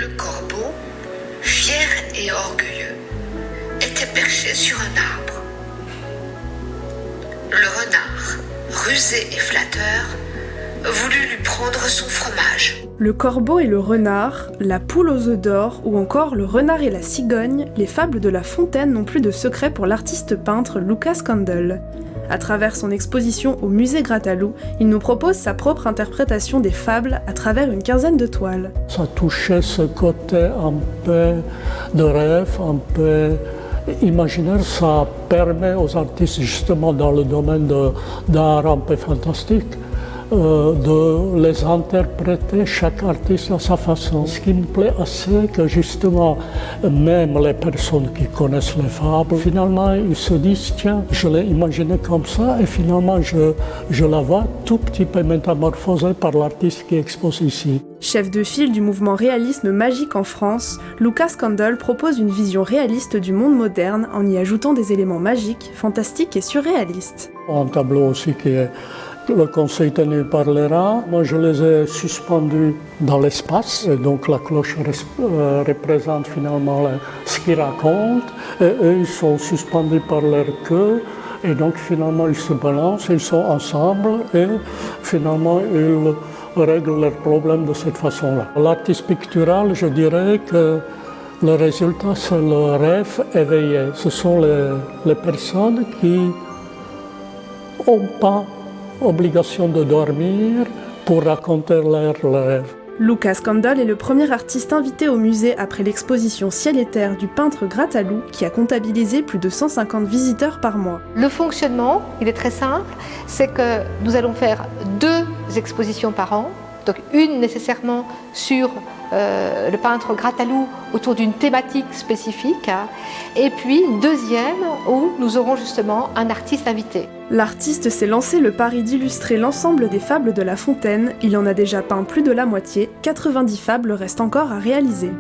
le corbeau, fier et orgueilleux, était perché sur un arbre. Le renard, rusé et flatteur, voulut lui prendre son fromage. Le corbeau et le renard, la poule aux œufs d'or ou encore le renard et la cigogne, les fables de La Fontaine n'ont plus de secret pour l'artiste peintre Lucas Kandel. À travers son exposition au musée Grattalou, il nous propose sa propre interprétation des fables à travers une quinzaine de toiles. Ça touchait ce côté un peu de rêve, un peu imaginaire. Ça permet aux artistes, justement dans le domaine d'art un peu fantastique, de les interpréter, chaque artiste à sa façon. Ce qui me plaît assez, que justement, même les personnes qui connaissent les fables, finalement, ils se disent, tiens, je l'ai imaginé comme ça, et finalement, je la vois tout petit peu métamorphosée par l'artiste qui expose ici. Chef de file du mouvement réalisme magique en France, Lucas Kandel propose une vision réaliste du monde moderne en y ajoutant des éléments magiques, fantastiques et surréalistes. Un tableau aussi qui est le conseil tenu par les rats. Moi, je les ai suspendus dans l'espace. Et donc, la cloche représente finalement ce qu'ils racontent. Et eux, ils sont suspendus par leur queue. Et donc, finalement, ils se balancent, ils sont ensemble. Et finalement, ils règlent leurs problèmes de cette façon-là. L'artiste pictural, je dirais que le résultat, c'est le rêve éveillé. Ce sont les personnes qui n'ont pas obligation de dormir pour raconter leurs rêves. Lucas Kandel est le premier artiste invité au musée après l'exposition Ciel et Terre du peintre Grattalou qui a comptabilisé plus de 150 visiteurs par mois. Le fonctionnement, il est très simple, c'est que nous allons faire 2 expositions par an, donc une nécessairement sur le peintre Grattalou autour d'une thématique spécifique, et puis une deuxième où nous aurons justement un artiste invité. L'artiste s'est lancé le pari d'illustrer l'ensemble des fables de La Fontaine. Il en a déjà peint plus de la moitié, 90 fables restent encore à réaliser.